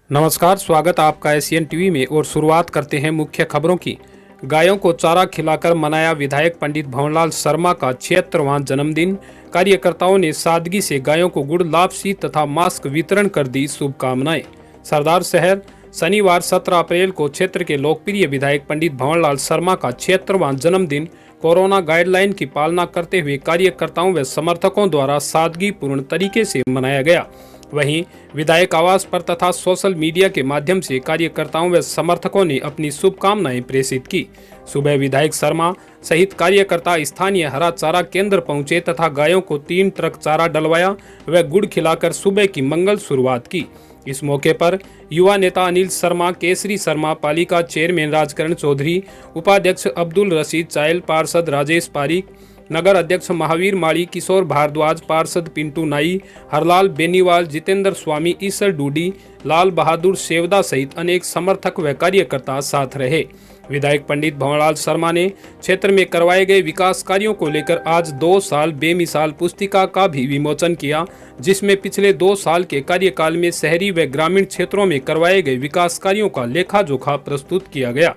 नमस्कार, स्वागत आपका एशियन टीवी में। और शुरुआत करते हैं मुख्य खबरों की। गायों को चारा खिलाकर मनाया विधायक पंडित भंवरलाल शर्मा का 76वां जन्मदिन। कार्यकर्ताओं ने सादगी से गायों को गुड़, लापसी तथा मास्क वितरण कर दी शुभकामनाएं। सरदार शहर शनिवार 17 अप्रैल को क्षेत्र के लोकप्रिय विधायक पंडित भंवरलाल शर्मा का 76वां जन्मदिन कोरोना गाइडलाइन की पालना करते हुए कार्यकर्ताओं व समर्थकों द्वारा सादगीपूर्ण तरीके से मनाया गया। वहीं विधायक आवास पर तथा सोशल मीडिया के माध्यम से कार्यकर्ताओं व समर्थकों ने अपनी शुभकामनाएं प्रेषित की। सुबह विधायक शर्मा सहित कार्यकर्ता स्थानीय हरा चारा केंद्र पहुंचे तथा गायों को 3 ट्रक चारा डलवाया व गुड़ खिलाकर सुबह की मंगल शुरुआत की। इस मौके पर युवा नेता अनिल शर्मा, केसरी शर्मा, पालिका चेयरमैन राजकरण चौधरी, उपाध्यक्ष अब्दुल रशीद चायल, पार्षद राजेश पारिक, नगर अध्यक्ष महावीर माड़ी, किशोर भारद्वाज, पार्षद पिंटू नाई, हरलाल बेनीवाल, जितेंद्र स्वामी, ईसर डूडी, लाल बहादुर सेवदा सहित अनेक समर्थक व कार्यकर्ता साथ रहे। विधायक पंडित भंवरलाल शर्मा ने क्षेत्र में करवाए गए विकास कार्यों को लेकर आज 2 साल बेमिसाल पुस्तिका का भी विमोचन किया, जिसमें पिछले 2 साल के कार्यकाल में शहरी व ग्रामीण क्षेत्रों में करवाए गए विकास कार्यों का लेखा जोखा प्रस्तुत किया गया।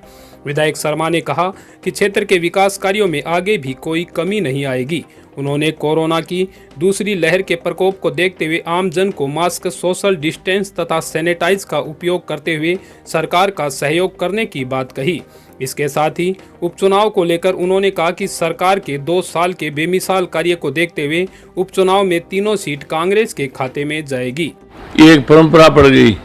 विधायक शर्मा ने कहा कि क्षेत्र के विकास कार्यों में आगे भी कोई कमी नहीं आएगी। उन्होंने कोरोना की दूसरी लहर के प्रकोप को देखते हुए आमजन को मास्क, सोशल डिस्टेंस तथा सैनिटाइज का उपयोग करते हुए सरकार का सहयोग करने की बात कही। इसके साथ ही उपचुनाव को लेकर उन्होंने कहा कि सरकार के 2 साल के बेमिसाल कार्य को देखते हुए उपचुनाव में 3 सीट कांग्रेस के खाते में जाएगी। ये एक परंपरा पड़ गई।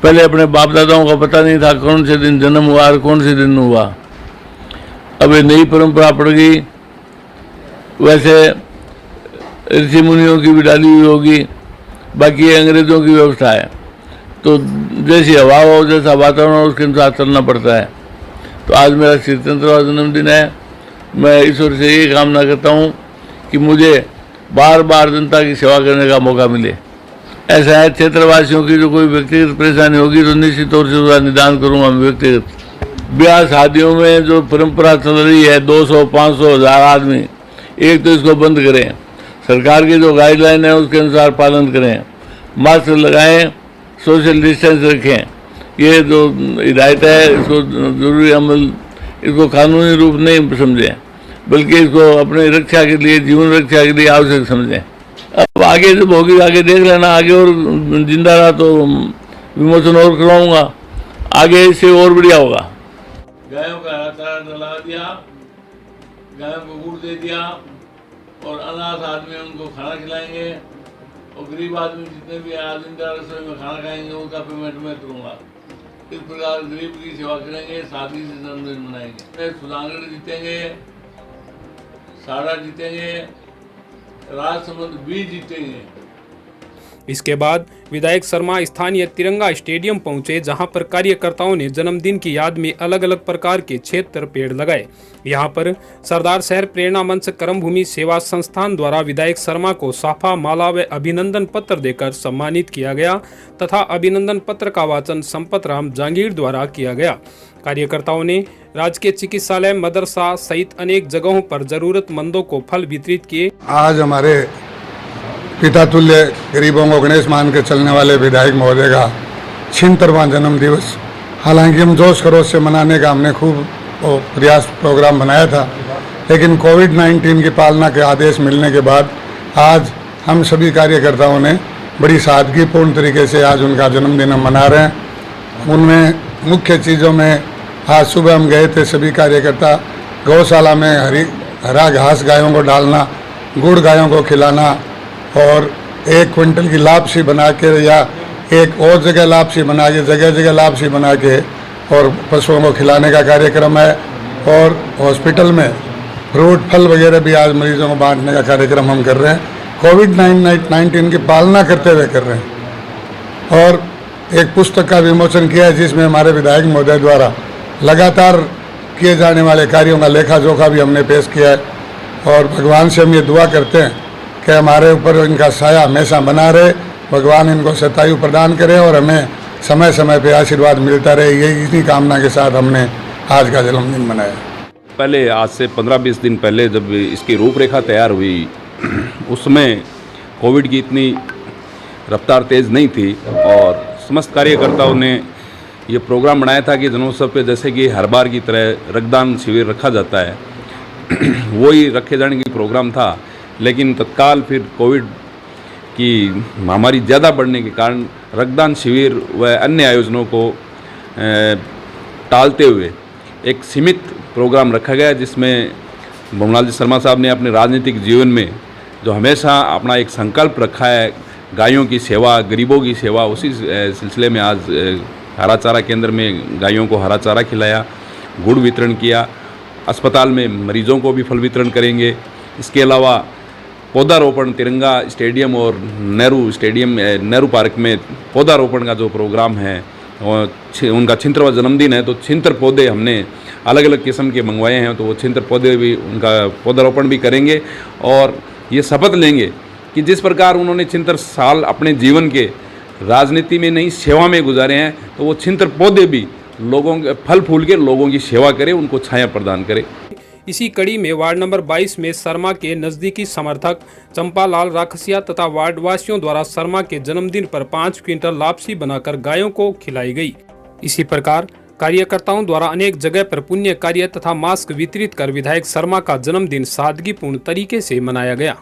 पहले अपने बाप दादाओं का पता नहीं था कौन से दिन जन्म हुआ और कौन से दिन हुआ। अब ये नई परंपरा पड़ गई। वैसे ऋषि मुनियों की भी डाली हुई होगी, बाकी अंग्रेजों की व्यवस्था है, तो जैसी हवा हो, जैसा वातावरण हो, उसके अनुसार चलना पड़ता है। तो आज मेरा 77वां जन्मदिन है। मैं ईश्वर से ये कामना करता हूँ कि मुझे बार बार जनता की सेवा करने का मौका मिले। ऐसा है, क्षेत्रवासियों की जो कोई व्यक्तिगत परेशानी होगी तो निश्चित तौर से उसका निदान करूँगा मैं व्यक्तिगत। ब्याह शादियों में जो परंपरा चल रही है 200, 500, 1000 आदमी, एक तो इसको बंद करें। सरकार की जो गाइडलाइन है उसके अनुसार पालन करें, मास्क लगाएं, सोशल डिस्टेंस रखें। ये जो हिदायत है इसको जरूरी अमल, इसको कानूनी रूप नहीं समझें, बल्कि इसको अपनी रक्षा के लिए, जीवन रक्षा के लिए आवश्यक समझें। अब आगे जब होगी आगे देख लेना, आगे और जिंदा रहा तो विमोचन और करवाऊंगा, आगे इससे और बढ़िया होगा। गायों का चारा डला दिया, गायों को गुड़ दे दिया, और अनाथ आदमी उनको खाना खिलाएंगे, और गरीब आदमी जितने भी आज इंदिरा रसोई में खाना खाएंगे उनका पेमेंट मैं करूँगा। इस प्रकार गरीब की सेवा करेंगे, सादगी से जन्मदिन मनाएंगे। सुधागढ़ जीतेंगे, साड़ा जीतेंगे, राजसमंद भी जीतेंगे। इसके बाद विधायक शर्मा स्थानीय तिरंगा स्टेडियम पहुंचे, जहां पर कार्यकर्ताओं ने जन्मदिन की याद में अलग अलग प्रकार के 76 पेड़ लगाए। यहां पर सरदार शहर प्रेरणा मंच कर्मभूमि सेवा संस्थान द्वारा विधायक शर्मा को साफा, माला व अभिनंदन पत्र देकर सम्मानित किया गया तथा अभिनंदन पत्र का वाचन संपत राम जांगीर द्वारा किया गया। कार्यकर्ताओं ने राजकीय चिकित्सालय, मदरसा सहित अनेक जगहों पर जरूरतमंदों को फल वितरित किए। आज हमारे पिता तुल्य गरीबों को गणेश मान के चलने वाले विधायक महोदय का 76वां जन्म दिवस, हालांकि हम जोश खरोश से मनाने का हमने खूब प्रयास प्रोग्राम बनाया था, लेकिन कोविड-19 की पालना के आदेश मिलने के बाद आज हम सभी कार्यकर्ताओं ने बड़ी सादगीपूर्ण तरीके से आज उनका जन्मदिन हम मना रहे हैं। उनमें मुख्य चीज़ों में आज सुबह हम गए थे, सभी कार्यकर्ता गौशाला में हरा घास गायों को डालना, गुड़ गायों को खिलाना, और 1 क्विंटल की लापसी बना के या एक और जगह लापसी बना के, जगह जगह लापसी बना के और पशुओं को खिलाने का कार्यक्रम है। और हॉस्पिटल में फ्रूट फल वगैरह भी आज मरीजों को बांटने का कार्यक्रम हम कर रहे हैं, कोविड-19 की पालना करते हुए कर रहे हैं। और एक पुस्तक का विमोचन किया है, जिसमें हमारे विधायक महोदय द्वारा लगातार किए जाने वाले कार्यों का लेखा जोखा भी हमने पेश किया है। और भगवान से हम ये दुआ करते हैं कि हमारे ऊपर इनका साया हमेशा बना रहे, भगवान इनको शतायु प्रदान करे और हमें समय समय पे आशीर्वाद मिलता रहे। यही इसी कामना के साथ हमने आज का जन्मदिन मनाया। पहले आज से 15-20 दिन पहले जब इसकी रूपरेखा तैयार हुई, उसमें कोविड की इतनी रफ्तार तेज़ नहीं थी और समस्त कार्यकर्ताओं ने ये प्रोग्राम बनाया था कि जनोत्सव पे जैसे कि हर बार की तरह रक्तदान शिविर रखा जाता है वही रखे जाने की प्रोग्राम था, लेकिन तत्काल फिर कोविड की महामारी ज़्यादा बढ़ने के कारण रक्तदान शिविर व अन्य आयोजनों को टालते हुए एक सीमित प्रोग्राम रखा गया, जिसमें भंवरलाल जी शर्मा साहब ने अपने राजनीतिक जीवन में जो हमेशा अपना एक संकल्प रखा है गायों की सेवा, गरीबों की सेवा, उसी सिलसिले में आज हरा चारा केंद्र में गायों को हरा चारा खिलाया, गुड़ वितरण किया, अस्पताल में मरीजों को भी फल वितरण करेंगे। इसके अलावा पौधारोपण तिरंगा स्टेडियम और नेहरू पार्क में पौधारोपण का जो प्रोग्राम है, उनका 76वां जन्मदिन है, तो 76 पौधे हमने अलग अलग किस्म के मंगवाए हैं, तो वो 76 पौधे भी उनका पौधारोपण भी करेंगे और ये शपथ लेंगे कि जिस प्रकार उन्होंने 76 साल अपने जीवन के राजनीति में नहीं सेवा में गुजारे हैं, तो वो 76 पौधे भी लोगों के फल फूल के लोगों की सेवा करें, उनको छाया प्रदान करें। इसी कड़ी में वार्ड नंबर 22 में शर्मा के नजदीकी समर्थक चंपालाल राखसिया तथा वार्डवासियों द्वारा शर्मा के जन्मदिन पर 5 क्विंटल लापसी बनाकर गायों को खिलाई गई। इसी प्रकार कार्यकर्ताओं द्वारा अनेक जगह पर पुण्य कार्य तथा मास्क वितरित कर विधायक शर्मा का जन्मदिन सादगीपूर्ण तरीके से मनाया गया।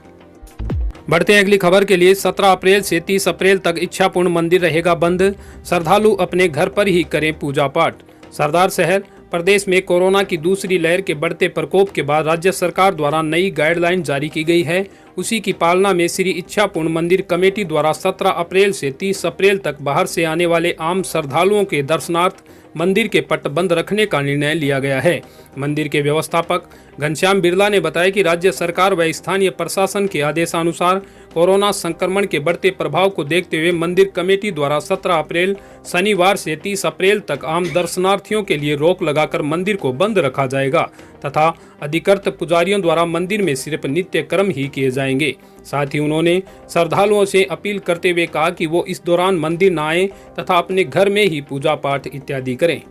बढ़ते हैं अगली खबर के लिए। 17 अप्रैल से 30 अप्रैल तक इच्छापूर्ण मंदिर रहेगा बंद, श्रद्धालु अपने घर पर ही करें पूजा पाठ। सरदार शहर प्रदेश में कोरोना की दूसरी लहर के बढ़ते प्रकोप के बाद राज्य सरकार द्वारा नई गाइडलाइन जारी की गई है। उसी की पालना में श्री इच्छापूर्ण मंदिर कमेटी द्वारा 17 अप्रैल से 30 अप्रैल तक बाहर से आने वाले आम श्रद्धालुओं के दर्शनार्थ मंदिर के पट बंद रखने का निर्णय लिया गया है। मंदिर के व्यवस्थापक घनश्याम बिरला ने बताया कि राज्य सरकार व स्थानीय प्रशासन के आदेशानुसार कोरोना संक्रमण के बढ़ते प्रभाव को देखते हुए मंदिर कमेटी द्वारा 17 अप्रैल शनिवार से 30 अप्रैल तक आम दर्शनार्थियों के लिए रोक लगाकर मंदिर को बंद रखा जाएगा तथा अधिकृत पुजारियों द्वारा मंदिर में सिर्फ नित्य कर्म ही किए जाएंगे। साथ ही उन्होंने श्रद्धालुओं से अपील करते हुए कहा कि वो इस दौरान मंदिर न आए तथा अपने घर में ही पूजा पाठ इत्यादि करें।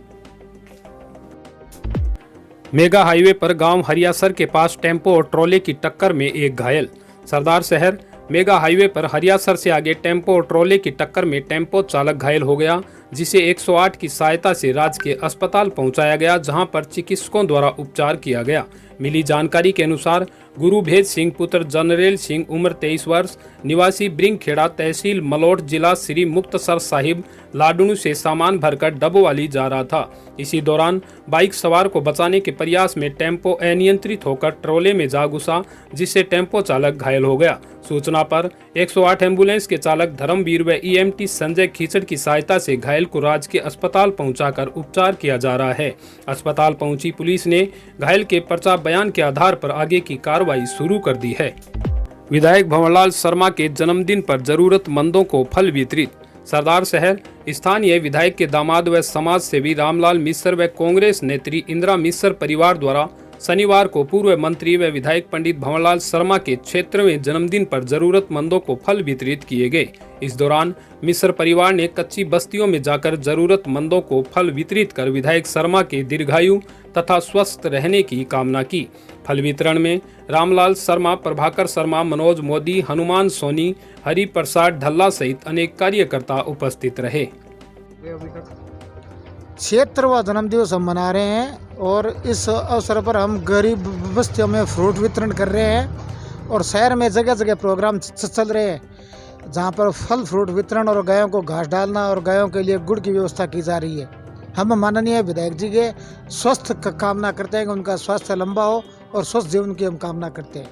मेगा हाईवे पर गांव हरियासर के पास टेम्पो और ट्रोले की टक्कर में एक घायल। सरदार शहर मेगा हाईवे पर हरियासर से आगे टेम्पो और ट्रोले की टक्कर में टेम्पो चालक घायल हो गया, जिसे 108 की सहायता से राजकीय अस्पताल पहुंचाया गया, जहां पर चिकित्सकों द्वारा उपचार किया गया। मिली जानकारी के अनुसार गुरुभेद सिंह पुत्र जनरेल सिंह उम्र 23 वर्ष निवासी ब्रिंगखेड़ा तहसील मलोट जिला श्री मुक्तसर साहिब लाडुनु से सामान भरकर डबोवाली जा रहा था। इसी दौरान बाइक सवार को बचाने के प्रयास में टेम्पो अनियंत्रित होकर ट्रोले में जा घुसा, जिससे टेम्पो चालक घायल हो गया। सूचना पर 108 एम्बुलेंस के चालक धर्मवीर व EMT संजय खीचड़ की सहायता से घायल को राजकीय अस्पताल पहुंचाकर उपचार किया जा रहा है। अस्पताल पहुंची पुलिस ने घायल के पर्चा बयान के आधार पर आगे की कार्रवाई शुरू कर दी है। विधायक भंवरलाल शर्मा के जन्मदिन पर जरूरतमंदों को फल वितरित। सरदार शहर स्थानीय विधायक के दामाद व समाज सेवी रामलाल मिश्र व कांग्रेस नेत्री इंदिरा मिश्र परिवार द्वारा शनिवार को पूर्व मंत्री व विधायक पंडित भंवरलाल शर्मा के 76वें जन्मदिन पर जरूरतमंदों को फल वितरित किए गए। इस दौरान मिश्र परिवार ने कच्ची बस्तियों में जाकर जरूरतमंदों को फल वितरित कर विधायक शर्मा के दीर्घायु तथा स्वस्थ रहने की कामना की। फल वितरण में रामलाल शर्मा, प्रभाकर शर्मा, मनोज मोदी, हनुमान सोनी, हरि प्रसाद ढल्ला सहित अनेक कार्यकर्ता उपस्थित रहे। 76वां जन्मदिवस हम मना रहे हैं और इस अवसर पर हम गरीब बस्तियों में फ्रूट वितरण कर रहे हैं और शहर में जगह जगह प्रोग्राम चल रहे हैं, जहां पर फल फ्रूट वितरण और गायों को घास डालना और गायों के लिए गुड़ की व्यवस्था की जा रही है। हम माननीय विधायक जी के स्वस्थ कामना करते हैं कि उनका स्वास्थ्य लंबा हो और स्वस्थ जीवन की हम कामना करते हैं।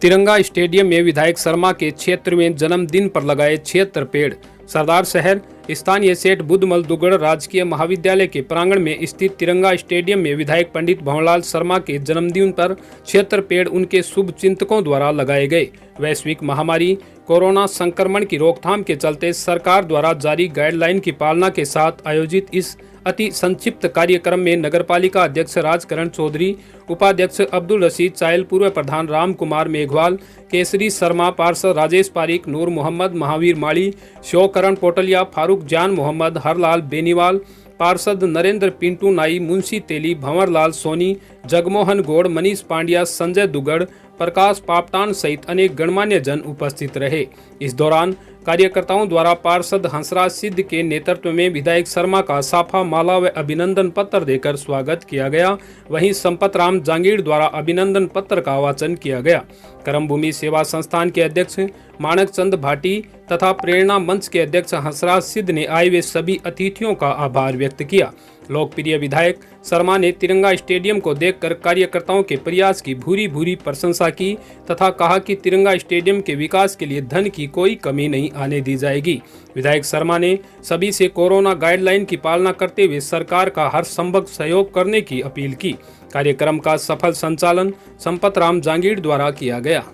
तिरंगा स्टेडियम में विधायक शर्मा के 76वें जन्मदिन पर लगाए 76 पेड़। सरदार शहर स्थानीय सेठ बुद्धमल दुगड़ राजकीय महाविद्यालय के प्रांगण में स्थित तिरंगा स्टेडियम में विधायक पंडित भंवरलाल शर्मा के जन्मदिन पर 76 पेड़ उनके शुभ चिंतकों द्वारा लगाए गए। वैश्विक महामारी कोरोना संक्रमण की रोकथाम के चलते सरकार द्वारा जारी गाइडलाइन की पालना के साथ आयोजित इस अति संक्षिप्त कार्यक्रम में नगरपालिका अध्यक्ष राजकरण चौधरी, उपाध्यक्ष अब्दुल रशीद चायल, पूर्व प्रधान राम कुमार मेघवाल, केसरी शर्मा, पार्षद राजेश पारिक, नूर मोहम्मद, महावीर माली, शिवकरण पोटलिया, फारूक जान मोहम्मद, हरलाल बेनीवाल, पार्षद नरेंद्र पिंटू नाई, मुंशी तेली, भंवरलाल सोनी, जगमोहन गौड़, मनीष पांड्या, संजय दुगड़, प्रकाश पापटान सहित अनेक गणमान्य जन उपस्थित रहे। इस दौरान कार्यकर्ताओं द्वारा पार्षद हंसराज सिद्ध के नेतृत्व में विधायक शर्मा का साफा माला व अभिनंदन पत्र देकर स्वागत किया गया। वहीं संपत राम जांगीड़ द्वारा अभिनंदन पत्र का वाचन किया गया। कर्मभूमि सेवा संस्थान के अध्यक्ष माणक चंद भाटी तथा प्रेरणा मंच के अध्यक्ष हंसराज सिद्ध ने आए हुए सभी अतिथियों का आभार व्यक्त किया। लोकप्रिय विधायक शर्मा ने तिरंगा स्टेडियम को देखकर कार्यकर्ताओं के प्रयास की भूरी भूरी प्रशंसा की तथा कहा कि तिरंगा स्टेडियम के विकास के लिए धन की कोई कमी नहीं आने दी जाएगी। विधायक शर्मा ने सभी से कोरोना गाइडलाइन की पालना करते हुए सरकार का हर संभव सहयोग करने की अपील की। कार्यक्रम का सफल संचालन संपत राम जांगीड़ द्वारा किया गया।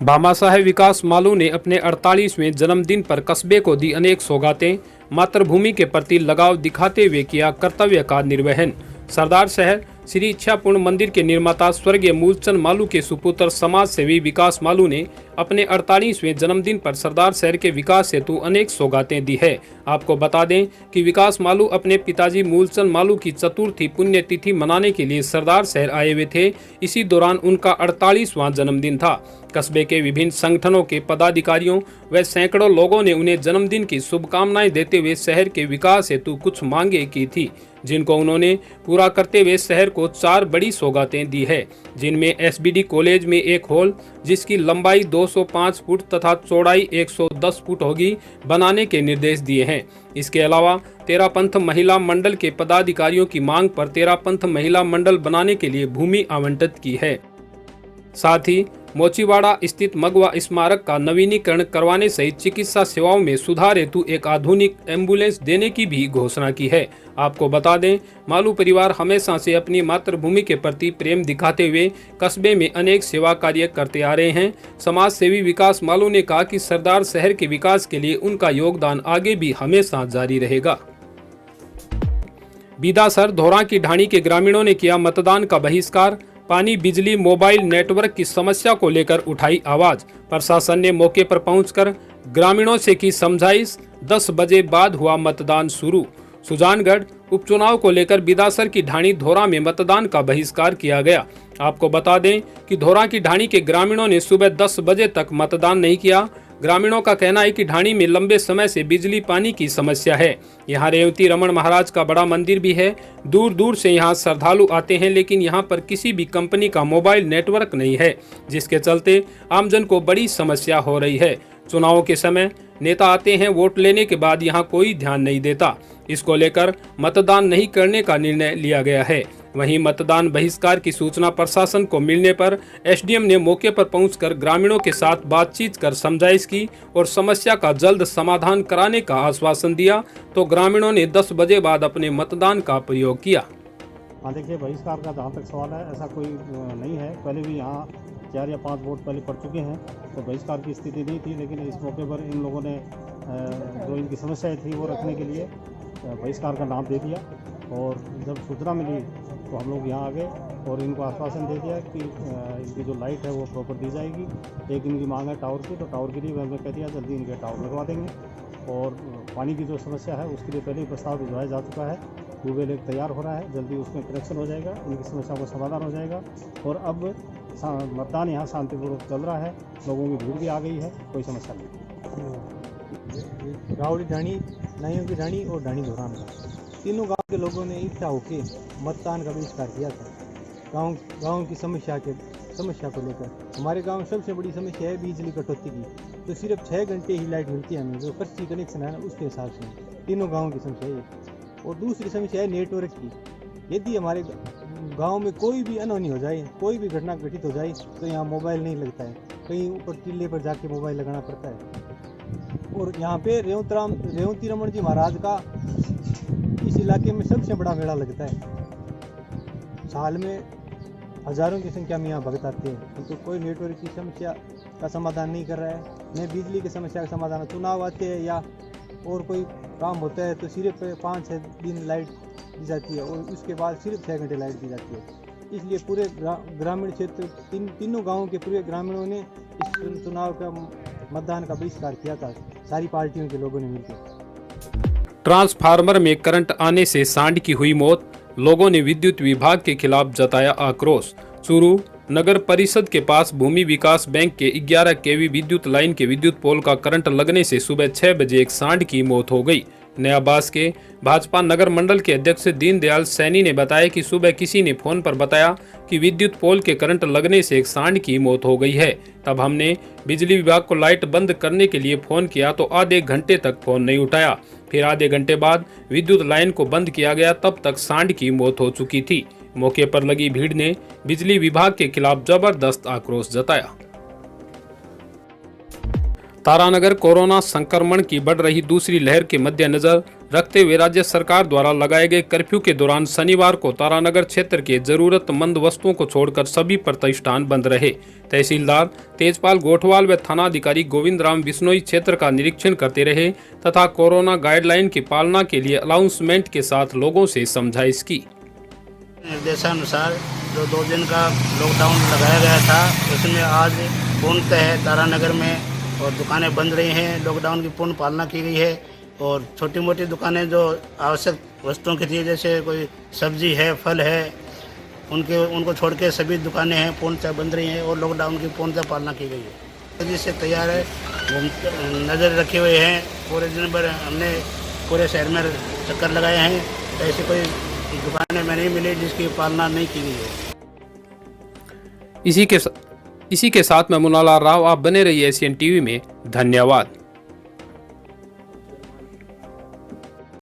भामाशाह विकास मालू ने अपने 48वें जन्मदिन पर कस्बे को दी अनेक सौगातें। मातृभूमि के प्रति लगाव दिखाते हुए किया कर्तव्य का निर्वहन। सरदार शहर श्री इच्छापूर्ण मंदिर के निर्माता स्वर्गीय मूलचंद मालू के सुपुत्र समाज सेवी विकास मालू ने अपने 48वें जन्मदिन पर सरदार शहर के विकास हेतु अनेक सौगातें दी है। आपको बता दें कि विकास मालू अपने पिताजी मूलचंद मालू की चतुर्थी पुण्यतिथि मनाने के लिए सरदार शहर आए हुए थे। इसी दौरान उनका 48वां जन्मदिन था। कस्बे के विभिन्न संगठनों के पदाधिकारियों व सैकड़ों लोगों ने उन्हें जन्मदिन की शुभकामनाएं देते हुए शहर के विकास हेतु कुछ मांगे की थी, जिनको उन्होंने पूरा करते हुए शहर को 4 बड़ी सौगातें दी है, जिनमें एसबीडी कॉलेज में एक हॉल जिसकी लंबाई 205 फुट तथा चौड़ाई 110 फुट होगी बनाने के निर्देश दिए हैं। इसके अलावा तेरापंथ महिला मंडल के पदाधिकारियों की मांग पर तेरापंथ महिला मंडल बनाने के लिए भूमि आवंटित की है। साथ ही मोचीवाड़ा स्थित मगवा स्मारक का नवीनीकरण करवाने सहित चिकित्सा सेवाओं में सुधार हेतु एक आधुनिक एम्बुलेंस देने की भी घोषणा की है। आपको बता दें, मालू परिवार हमेशा से अपनी मातृभूमि के प्रति प्रेम दिखाते हुए कस्बे में अनेक सेवा कार्य करते आ रहे हैं। समाज सेवी विकास मालू ने कहा कि सरदार शहर के विकास के लिए उनका योगदान आगे भी हमेशा जारी रहेगा। बीदासर धौरा की ढाणी के ग्रामीणों ने किया मतदान का बहिष्कार। पानी, बिजली, मोबाइल नेटवर्क की समस्या को लेकर उठाई आवाज। प्रशासन ने मौके पर पहुंचकर ग्रामीणों से की समझाइश। 10 बजे बाद हुआ मतदान शुरू। सुजानगढ़ उपचुनाव को लेकर बीदासर की ढाणी धौरा में मतदान का बहिष्कार किया गया। आपको बता दें कि धौरा की ढाणी के ग्रामीणों ने सुबह 10 बजे तक मतदान नहीं किया। ग्रामीणों का कहना है कि ढाणी में लंबे समय से बिजली पानी की समस्या है। यहाँ रेवती रमन महाराज का बड़ा मंदिर भी है। दूर दूर से यहाँ श्रद्धालु आते हैं, लेकिन यहाँ पर किसी भी कंपनी का मोबाइल नेटवर्क नहीं है, जिसके चलते आमजन को बड़ी समस्या हो रही है। चुनावों के समय नेता आते हैं, वोट लेने के बाद यहाँ कोई ध्यान नहीं देता। इसको लेकर मतदान नहीं करने का निर्णय लिया गया है। वहीं मतदान बहिष्कार की सूचना प्रशासन को मिलने पर एसडीएम ने मौके पर पहुंचकर ग्रामीणों के साथ बातचीत कर समझाइश की और समस्या का जल्द समाधान कराने का आश्वासन दिया, तो ग्रामीणों ने 10 बजे बाद अपने मतदान का प्रयोग किया। हाँ, देखिए, बहिष्कार का जहाँ तक सवाल है, ऐसा कोई नहीं है। पहले भी यहाँ 4 या 5 वोट पहले पड़ चुके हैं, तो बहिष्कार की स्थिति नहीं थी। लेकिन इस मौके पर इन लोगों ने जो इनकी समस्याएं थी वो रखने के लिए बहिष्कार का नाम दे दिया। और जब सूचना मिली तो हम लोग यहाँ आ गए और इनको आश्वासन दे दिया कि इनकी जो लाइट है वो प्रॉपर दी जाएगी। एक इनकी मांग है टावर की, तो टावर के लिए हमने कह दिया जल्दी इनके टावर लगवा देंगे। और पानी की जो समस्या है उसके लिए पहले ही प्रस्ताव भिजवाया जा चुका है। ट्यूबवेल एक तैयार हो रहा है, जल्दी उसमें कनेक्शन हो जाएगा, उनकी समस्या को समाधान हो जाएगा। और अब मतदान यहाँ शांतिपूर्वक चल रहा है, लोगों की भीड़ भी आ गई है, कोई समस्या नहीं। रावड़ी ढाणी, नाइयों की ढाणी और ढाणी धौरा में तीनों गांव के लोगों ने इकट्ठा होकर मतदान का बहिष्कार किया था। गांव की समस्या को लेकर हमारे गांव में सबसे बड़ी समस्या है बिजली कटौती की। तो सिर्फ 6 घंटे ही लाइट मिलती है हमें, जो पर्ची कनेक्शन है उसके हिसाब से तीनों गाँव की समस्या है। और दूसरी समस्या है नेटवर्क की। यदि हमारे गांव में कोई भी अनहोनी हो जाए, कोई भी घटना घटित हो जाए, तो यहाँ मोबाइल नहीं लगता है, कहीं ऊपर टिल्ले पर जाके मोबाइल लगाना पड़ता है। और यहाँ पे रेवती रमन जी महाराज का इस इलाके में सबसे बड़ा मेला लगता है। साल में हजारों की संख्या में यहाँ भक्त आते हैं, किंतु कोई नेटवर्क की समस्या का समाधान नहीं कर रहा है, न बिजली की समस्या का समाधान। चुनाव आते हैं या और कोई काम होता है तो सिर्फ 5-6 दिन लाइट दी जाती है और उसके बाद सिर्फ 6 घंटे लाइट दी जाती है। इसलिए पूरे ग्रामीण क्षेत्र तीनों गाँवों के पूरे ग्रामीणों ने इस चुनाव का मतदान का बहिष्कार किया था, सारी पार्टियों के लोगों ने मिलकर। ट्रांसफार्मर में करंट आने से सांड की हुई मौत। लोगों ने विद्युत विभाग के खिलाफ जताया आक्रोश। चूरू नगर परिषद के पास भूमि विकास बैंक के 11 केवी विद्युत लाइन के विद्युत पोल का करंट लगने से सुबह 6 बजे एक सांड की मौत हो गई। नयाबास के भाजपा नगर मंडल के अध्यक्ष दीनदयाल सैनी ने बताया कि सुबह किसी ने फोन पर बताया कि विद्युत पोल के करंट लगने से एक सांड की मौत हो गई है। तब हमने बिजली विभाग को लाइट बंद करने के लिए फोन किया तो आधे घंटे तक फोन नहीं उठाया। फिर आधे घंटे बाद विद्युत लाइन को बंद किया गया, तब तक सांड की मौत हो चुकी थी। मौके पर लगी भीड़ ने बिजली विभाग के खिलाफ जबरदस्त आक्रोश जताया। तारानगर कोरोना संक्रमण की बढ़ रही दूसरी लहर के मद्देनजर रखते हुए राज्य सरकार द्वारा लगाए गए कर्फ्यू के दौरान शनिवार को तारानगर क्षेत्र के जरूरतमंद वस्तुओं को छोड़कर सभी प्रतिष्ठान बंद रहे। तहसीलदार तेजपाल गोठवाल व थानाधिकारी गोविंद राम बिश्नोई क्षेत्र का निरीक्षण करते रहे तथा कोरोना गाइडलाइन की पालना के लिए अनाउंसमेंट के साथ लोगों से समझाइश की। निर्देशानुसार जो 2 दिन का लॉकडाउन लगाया गया था उसमें आज पूर्णतः तारानगर में और दुकानें बंद रही हैं। लॉकडाउन की पूर्ण पालना की गई है और छोटी मोटी दुकानें जो आवश्यक वस्तुओं की थी, जैसे कोई सब्जी है, फल है, उनको छोड़ के सभी दुकानें हैं पूर्णतः बंद रही हैं और लॉकडाउन की पूर्णतः पालना की गई है। जिससे तैयार है, नज़र रखे हुए हैं। पूरे दिन भर हमने पूरे शहर में चक्कर लगाए हैं, ऐसी कोई दुकानें में नहीं मिली जिसकी पालना नहीं की गई है। इसी के साथ मैं मुनालाल राव, आप बने रहिए एशियन टीवी में। धन्यवाद।